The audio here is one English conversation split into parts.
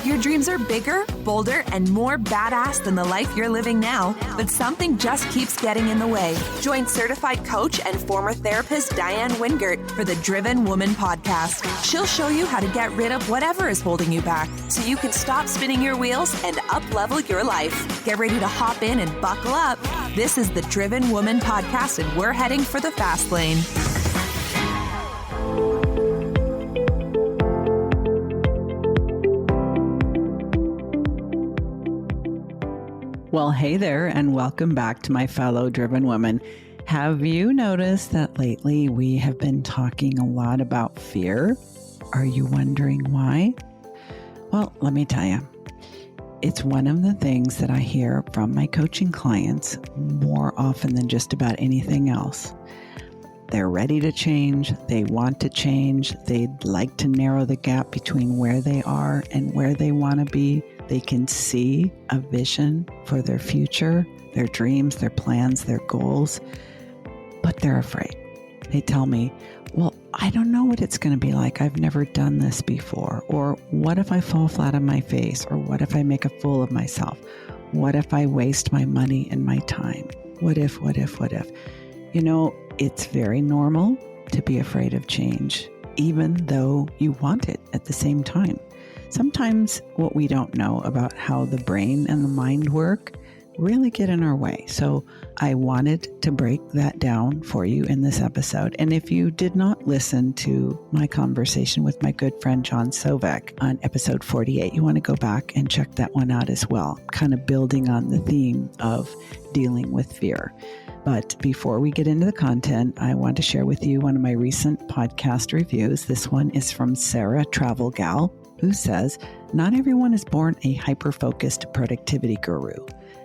Your dreams are bigger, bolder, and more badass than the life you're living now, but something just keeps getting in the way. Join certified coach and former therapist Diann for the Driven Woman podcast. She'll show you how to get rid of whatever is holding you back so you can stop spinning your wheels and up-level your life. Get ready to hop in and buckle up. This is the Driven Woman podcast, and we're heading for the fast lane. Well, hey there, and welcome back to my fellow driven woman. Have you noticed that lately we have been talking a lot about fear? Are you wondering why? Well, let me tell you. It's one of the things that I hear from my coaching clients more often than just about anything else. They're ready to change. They want to change. They'd like to narrow the gap between where they are and where they want to be. They can see a vision for their future, their dreams, their plans, their goals, but they're afraid. They tell me, well, I don't know what it's going to be like. I've never done this before. Or what if I fall flat on my face? Or what if I make a fool of myself? What if I waste my money and my time? What if? You know, it's very normal to be afraid of change, even though you want it at the same time. Sometimes what we don't know about how the brain and the mind work really get in our way. So I wanted to break that down for you in this episode. And if you did not listen to my conversation with my good friend John Sovec on episode 48, you want to go back and check that one out as well, kind of building on the theme of dealing with fear. But before we get into the content, I want to share with you one of my recent podcast reviews. This one is from Sarah Travel Gal, who says, "Not everyone is born a hyper-focused productivity guru.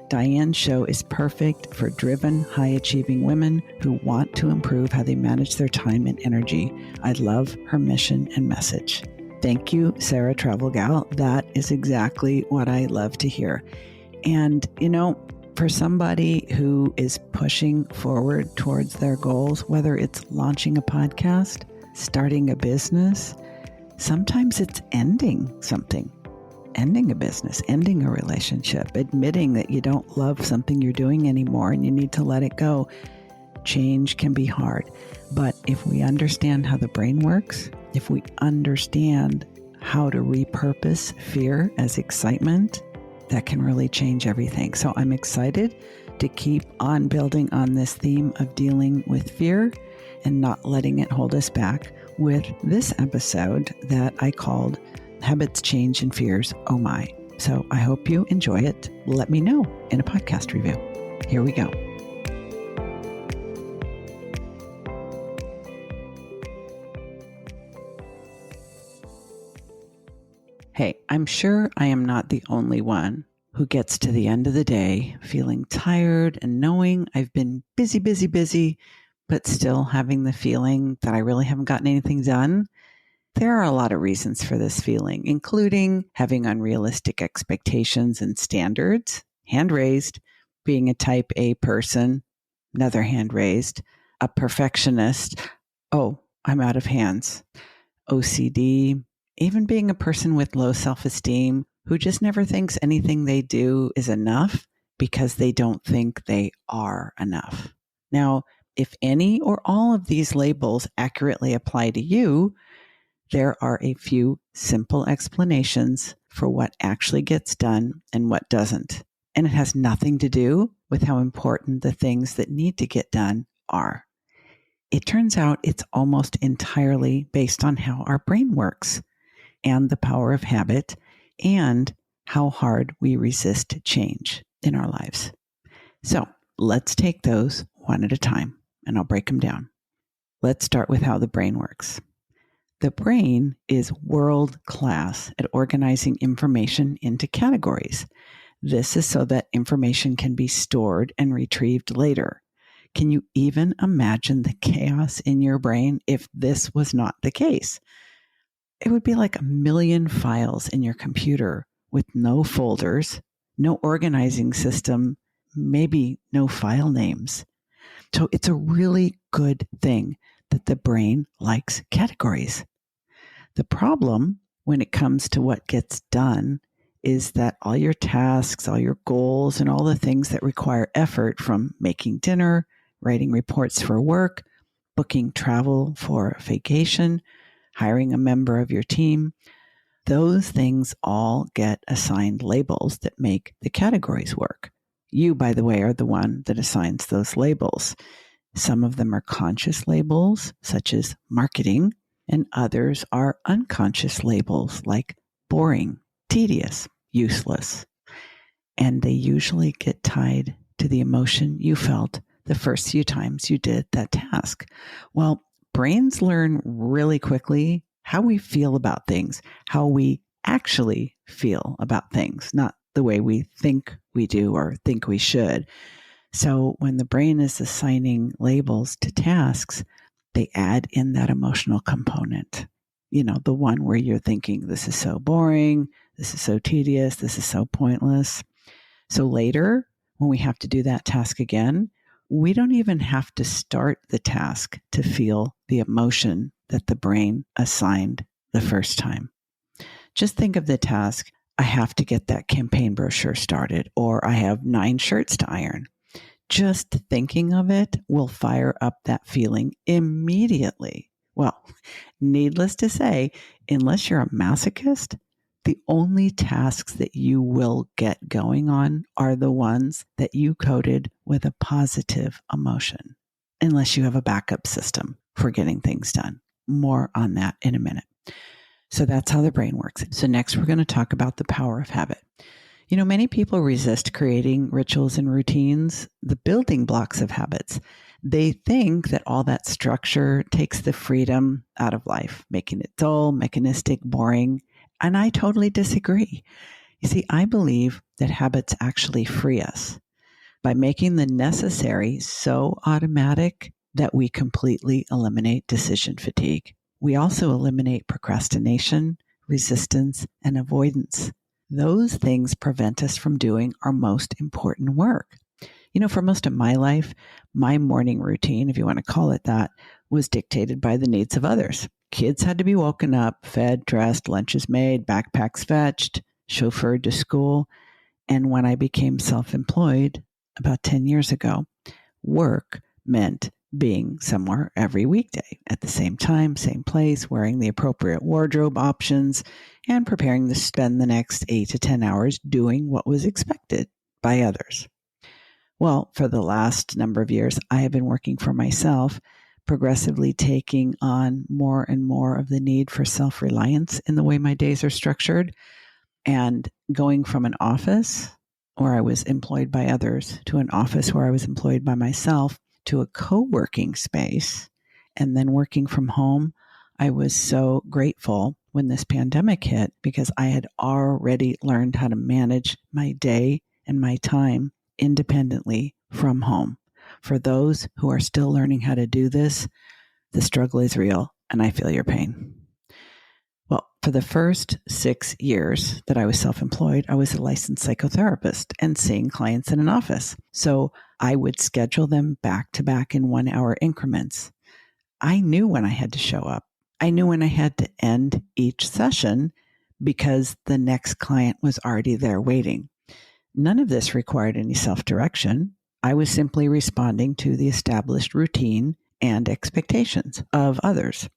Diann's show is perfect for driven, high-achieving women who want to improve how they manage their time and energy. I love her mission and message." Thank you, Sarah Travel Gal. That is exactly what I love to hear. And, you know, for somebody who is pushing forward towards their goals, whether it's launching a podcast, starting a business, sometimes it's ending something, ending a business, ending a relationship, admitting that you don't love something you're doing anymore and you need to let it go. Change can be hard. But if we understand how the brain works, if we understand how to repurpose fear as excitement, that can really change everything. So I'm excited to keep on building on this theme of dealing with fear and not letting it hold us back with this episode that I called Habits, Change, and Fears, Oh My. So I hope you enjoy it. Let me know in a podcast review. Here we go. Hey, I'm sure I am not the only one who gets to the end of the day feeling tired and knowing I've been busy, but still having the feeling that I really haven't gotten anything done. There are a lot of reasons for this feeling, including having unrealistic expectations and standards, hand raised, being a type A person, another hand raised, a perfectionist, oh, I'm out of hands, OCD, even being a person with low self-esteem who just never thinks anything they do is enough because they don't think they are enough. Now, if any or all of these labels accurately apply to you, there are a few simple explanations for what actually gets done and what doesn't. And it has nothing to do with how important the things that need to get done are. It turns out it's almost entirely based on how our brain works and the power of habit and how hard we resist change in our lives. So let's take those one at a time, and I'll break them down. Let's start with how the brain works. The brain is world class at organizing information into categories. This is so that information can be stored and retrieved later. Can you even imagine the chaos in your brain if this was not the case? It would be like 1 million files in your computer with no folders, no organizing system, maybe no file names. So it's a really good thing that the brain likes categories. The problem when it comes to what gets done is that all your tasks, all your goals, and all the things that require effort, from making dinner, writing reports for work, booking travel for a vacation, hiring a member of your team, those things all get assigned labels that make the categories work. You, by the way, are the one that assigns those labels. Some of them are conscious labels, such as marketing, and others are unconscious labels like boring, tedious, useless. And they usually get tied to the emotion you felt the first few times you did that task. Well, brains learn really quickly how we feel about things, how we actually feel about things, not the way we think we do or think we should. So when the brain is assigning labels to tasks, they add in that emotional component. The one where you're thinking, this is so boring, this is so tedious, this is so pointless. So later, when we have to do that task again, we don't even have to start the task to feel the emotion that the brain assigned the first time. Just think of the task, I have to get that campaign brochure started, or I have 9 shirts to iron. Just thinking of it will fire up that feeling immediately. Well, needless to say, unless you're a masochist, the only tasks that you will get going on are the ones that you coded with a positive emotion, unless you have a backup system for getting things done. More on that in a minute. So that's how the brain works. So next, we're going to talk about the power of habit. Many people resist creating rituals and routines, the building blocks of habits. They think that all that structure takes the freedom out of life, making it dull, mechanistic, boring. And I totally disagree. You see, I believe that habits actually free us by making the necessary so automatic that we completely eliminate decision fatigue. We also eliminate procrastination, resistance, and avoidance. Those things prevent us from doing our most important work. For most of my life, my morning routine, if you want to call it that, was dictated by the needs of others. Kids had to be woken up, fed, dressed, lunches made, backpacks fetched, chauffeured to school. And when I became self-employed about 10 years ago, work meant being somewhere every weekday at the same time, same place, wearing the appropriate wardrobe options, and preparing to spend the next 8 to 10 hours doing what was expected by others. Well, for the last number of years, I have been working for myself, progressively taking on more and more of the need for self-reliance in the way my days are structured, and going from an office where I was employed by others to an office where I was employed by myself to a co-working space, and then working from home. I was so grateful when this pandemic hit because I had already learned how to manage my day and my time independently from home. For those who are still learning how to do this, the struggle is real, and I feel your pain. Well, for the first 6 years that I was self-employed, I was a licensed psychotherapist and seeing clients in an office. So I would schedule them back to back in 1-hour increments. I knew when I had to show up. I knew when I had to end each session because the next client was already there waiting. None of this required any self-direction. I was simply responding to the established routine and expectations of others.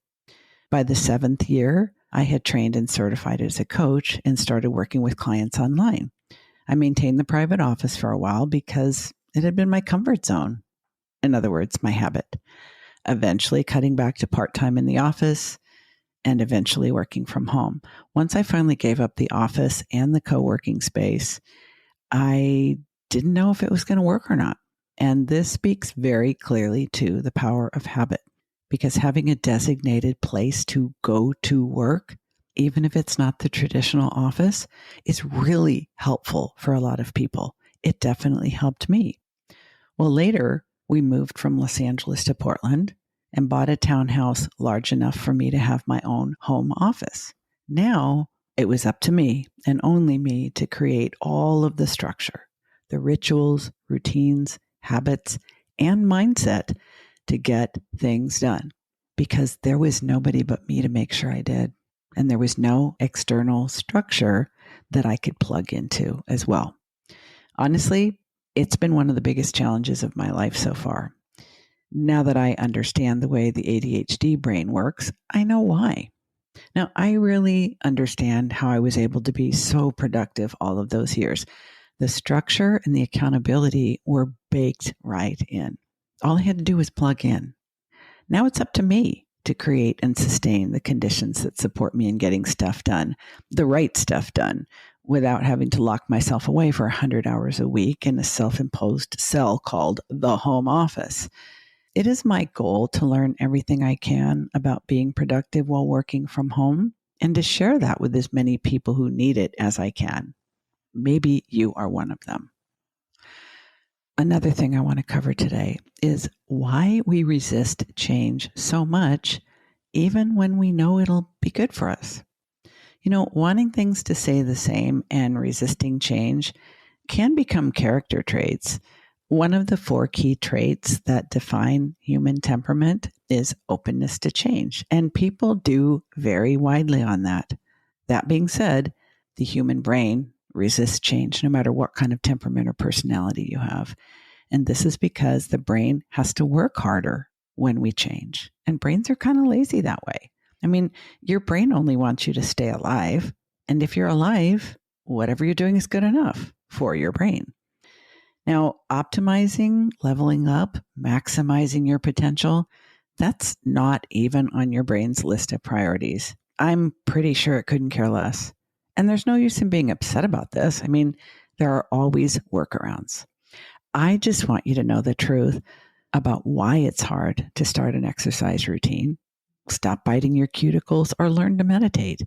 By the 7th year, I had trained and certified as a coach and started working with clients online. I maintained the private office for a while because it had been my comfort zone. In other words, my habit. Eventually cutting back to part-time in the office and eventually working from home. Once I finally gave up the office and the co-working space, I didn't know if it was going to work or not. And this speaks very clearly to the power of habit, because having a designated place to go to work, even if it's not the traditional office, is really helpful for a lot of people. It definitely helped me. Well, later, we moved from Los Angeles to Portland and bought a townhouse large enough for me to have my own home office. Now, it was up to me and only me to create all of the structure, the rituals, routines, habits, and mindset to get things done, because there was nobody but me to make sure I did. And there was no external structure that I could plug into as well. Honestly, it's been one of the biggest challenges of my life so far. Now that I understand the way the ADHD brain works, I know why. Now, I really understand how I was able to be so productive all of those years. The structure and the accountability were baked right in. All I had to do was plug in. Now it's up to me to create and sustain the conditions that support me in getting stuff done, the right stuff done, without having to lock myself away for 100 hours a week in a self-imposed cell called the home office. It is my goal to learn everything I can about being productive while working from home and to share that with as many people who need it as I can. Maybe you are one of them. Another thing I want to cover today is why we resist change so much, even when we know it'll be good for us. Wanting things to stay the same and resisting change can become character traits. One of the 4 key traits that define human temperament is openness to change, and people do vary widely on that. That being said, the human brain resists change no matter what kind of temperament or personality you have. And this is because the brain has to work harder when we change. And brains are kind of lazy that way. I mean, your brain only wants you to stay alive. And if you're alive, whatever you're doing is good enough for your brain. Now, optimizing, leveling up, maximizing your potential, that's not even on your brain's list of priorities. I'm pretty sure it couldn't care less. And there's no use in being upset about this. I mean, there are always workarounds. I just want you to know the truth about why it's hard to start an exercise routine, stop biting your cuticles, or learn to meditate.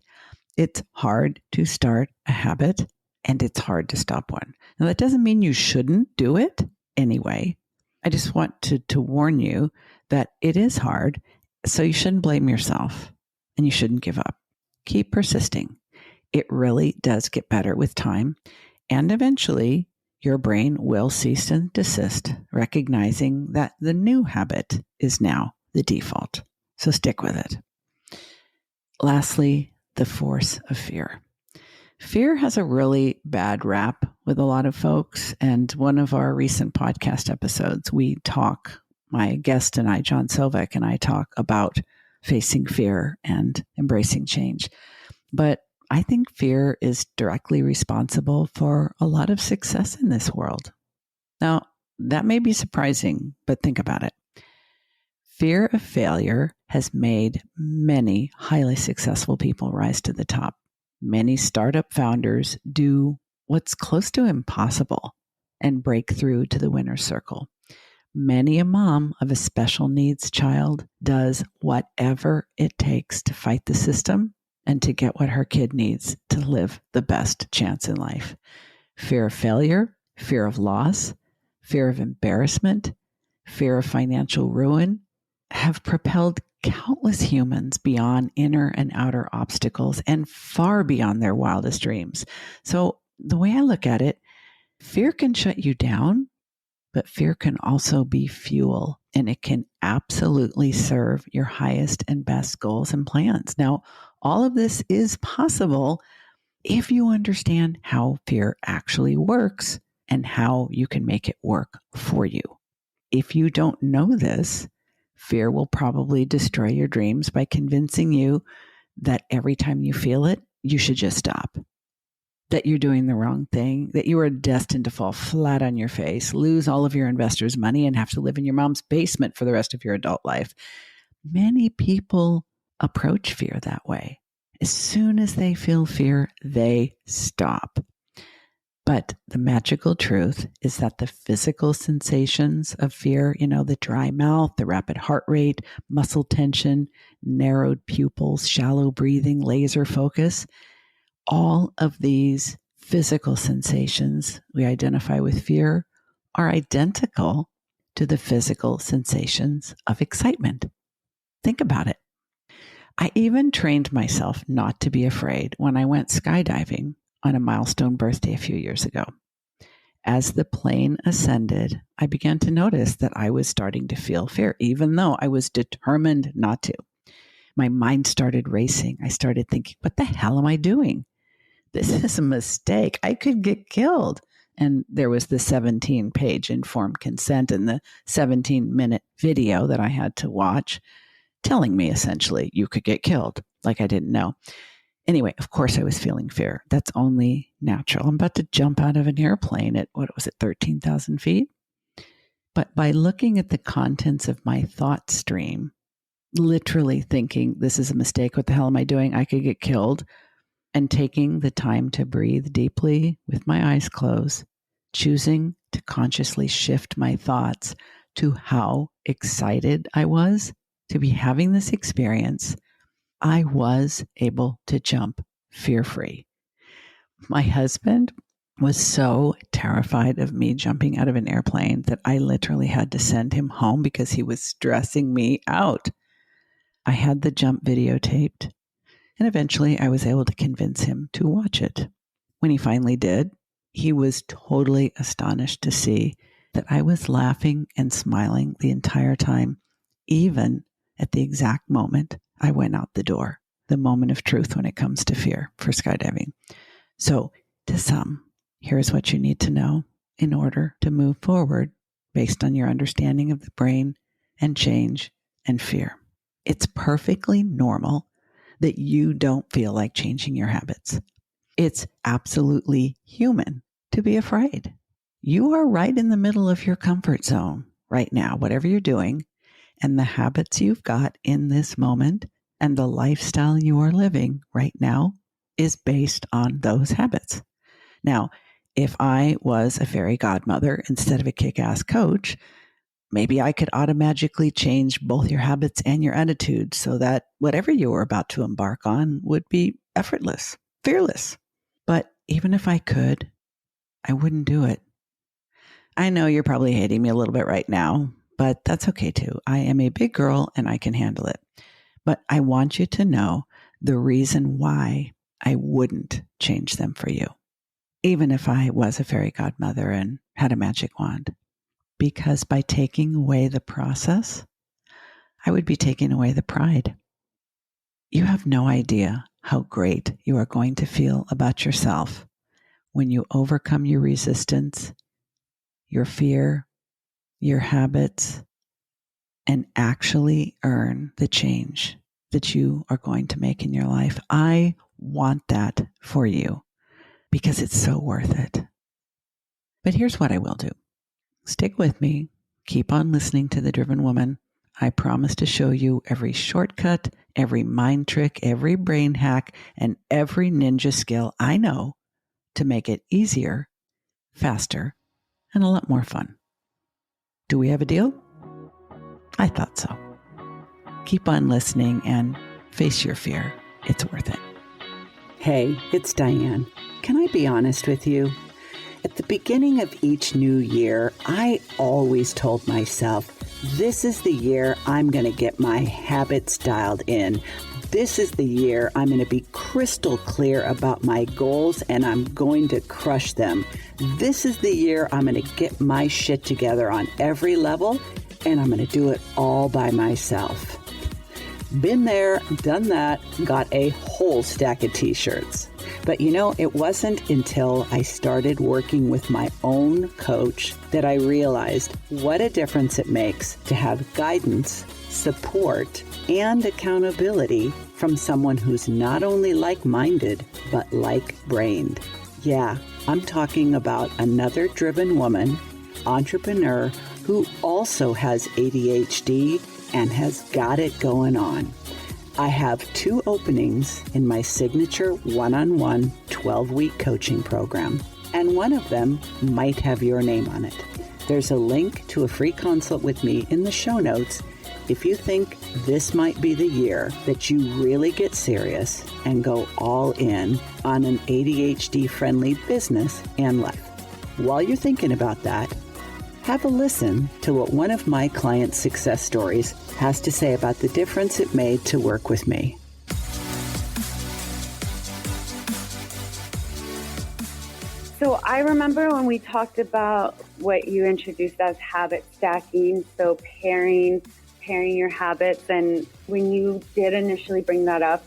It's hard to start a habit, and it's hard to stop one. Now, that doesn't mean you shouldn't do it anyway. I just want to warn you that it is hard, so you shouldn't blame yourself, and you shouldn't give up. Keep persisting. It really does get better with time, and eventually your brain will cease and desist, recognizing that the new habit is now the default. So stick with it. Lastly, the force of fear. Fear has a really bad rap with a lot of folks. And one of our recent podcast episodes, my guest and I, John Sovec, and I talk about facing fear and embracing change. But I think fear is directly responsible for a lot of success in this world. Now, that may be surprising, but think about it. Fear of failure has made many highly successful people rise to the top. Many startup founders do what's close to impossible and break through to the winner's circle. Many a mom of a special needs child does whatever it takes to fight the system and to get what her kid needs to live the best chance in life. Fear of failure, fear of loss, fear of embarrassment, fear of financial ruin have propelled countless humans beyond inner and outer obstacles and far beyond their wildest dreams. So the way I look at it, fear can shut you down, but fear can also be fuel, and it can absolutely serve your highest and best goals and plans. Now, all of this is possible if you understand how fear actually works and how you can make it work for you. If you don't know this, fear will probably destroy your dreams by convincing you that every time you feel it, you should just stop. That you're doing the wrong thing, that you are destined to fall flat on your face, lose all of your investors' money, and have to live in your mom's basement for the rest of your adult life. Many people approach fear that way. As soon as they feel fear, they stop. But the magical truth is that the physical sensations of fear, the dry mouth, the rapid heart rate, muscle tension, narrowed pupils, shallow breathing, laser focus, all of these physical sensations we identify with fear are identical to the physical sensations of excitement. Think about it. I even trained myself not to be afraid when I went skydiving on a milestone birthday a few years ago. As the plane ascended, I began to notice that I was starting to feel fear, even though I was determined not to. My mind started racing. I started thinking, what the hell am I doing? This is a mistake. I could get killed. And there was the 17-page informed consent and the 17-minute video that I had to watch telling me essentially you could get killed, like I didn't know. Anyway, of course I was feeling fear. That's only natural. I'm about to jump out of an airplane at, 13,000 feet? But by looking at the contents of my thought stream, literally thinking, this is a mistake, what the hell am I doing? I could get killed. And taking the time to breathe deeply with my eyes closed, choosing to consciously shift my thoughts to how excited I was to be having this experience, I was able to jump fear-free. My husband was so terrified of me jumping out of an airplane that I literally had to send him home because he was stressing me out. I had the jump videotaped, and eventually I was able to convince him to watch it. When he finally did, he was totally astonished to see that I was laughing and smiling the entire time, even at the exact moment I went out the door, the moment of truth when it comes to fear for skydiving. So, to sum, here's what you need to know in order to move forward based on your understanding of the brain and change and fear. It's perfectly normal that you don't feel like changing your habits. It's absolutely human to be afraid. You are right in the middle of your comfort zone right now, whatever you're doing, and the habits you've got in this moment and the lifestyle you are living right now is based on those habits. Now, if I was a fairy godmother instead of a kick-ass coach, maybe I could automatically change both your habits and your attitude so that whatever you were about to embark on would be effortless, fearless. But even if I could, I wouldn't do it. I know you're probably hating me a little bit right now, but that's okay too. I am a big girl and I can handle it. But I want you to know the reason why I wouldn't change them for you, even if I was a fairy godmother and had a magic wand. Because by taking away the process, I would be taking away the pride. You have no idea how great you are going to feel about yourself when you overcome your resistance, your fear, your habits, and actually earn the change that you are going to make in your life. I want that for you because it's so worth it. But here's what I will do. Stick with me. Keep on listening to The Driven Woman. I promise to show you every shortcut, every mind trick, every brain hack, and every ninja skill I know to make it easier, faster, and a lot more fun. Do we have a deal? I thought so. Keep on listening and face your fear. It's worth it. Hey, it's Diann. Can I be honest with you? At the beginning of each new year, I always told myself, this is the year I'm going to get my habits dialed in. This is the year I'm going to be crystal clear about my goals and I'm going to crush them. This is the year I'm going to get my shit together on every level and I'm going to do it all by myself. Been there, done that, got a whole stack of t-shirts. But it wasn't until I started working with my own coach that I realized what a difference it makes to have guidance, support, and accountability from someone who's not only like-minded, but like-brained. Yeah, I'm talking about another driven woman, entrepreneur, who also has ADHD and has got it going on. I have 2 openings in my signature one-on-one 12-week coaching program, and one of them might have your name on it. There's a link to a free consult with me in the show notes if you think this might be the year that you really get serious and go all in on an ADHD-friendly business and life. While you're thinking about that, have a listen to what one of my clients' success stories has to say about the difference it made to work with me. So I remember when we talked about what you introduced as habit stacking, so pairing your habits, and when you did initially bring that up,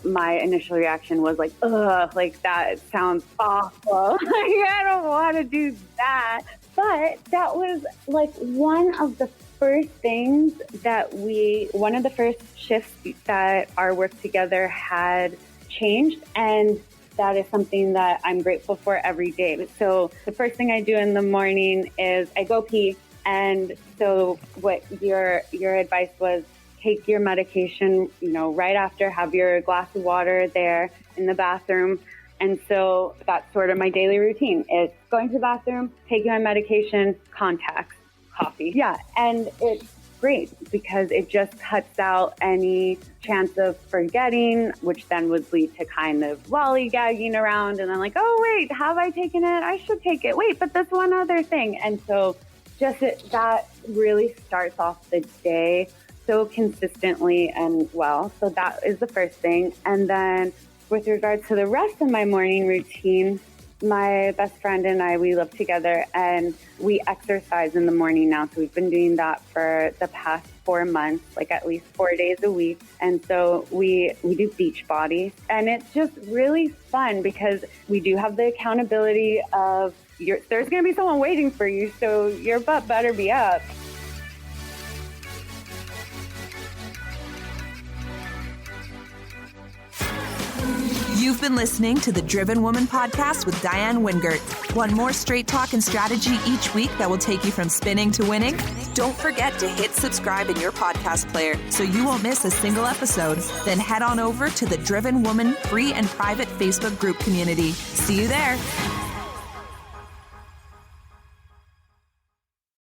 my initial reaction was like, ugh, like that sounds awful. Like, I don't want to do that. But that was like one of the first things that one of the first shifts that our work together had changed. And that is something that I'm grateful for every day. So the first thing I do in the morning is I go pee. And so what your advice was, take your medication, right after, have your glass of water there in the bathroom. And so that's sort of my daily routine is going to the bathroom, taking my medication, contacts, coffee. Yeah. And it's great because it just cuts out any chance of forgetting, which then would lead to kind of lollygagging around. And then like, oh, wait, have I taken it? I should take it. Wait, but that's one other thing. And so that really starts off the day so consistently and well. So that is the first thing. And then with regards to the rest of my morning routine, my best friend and I, we live together and we exercise in the morning now. So we've been doing that for the past 4 months, like at least 4 days a week. And so we do beach body, and it's just really fun because we do have the accountability of there's going to be someone waiting for you. So your butt better be up. You've been listening to the Driven Woman podcast with Diann Wingert. Want more straight talk and strategy each week that will take you from spinning to winning? Don't forget to hit subscribe in your podcast player so you won't miss a single episode. Then head on over to the Driven Woman free and private Facebook group community. See you there.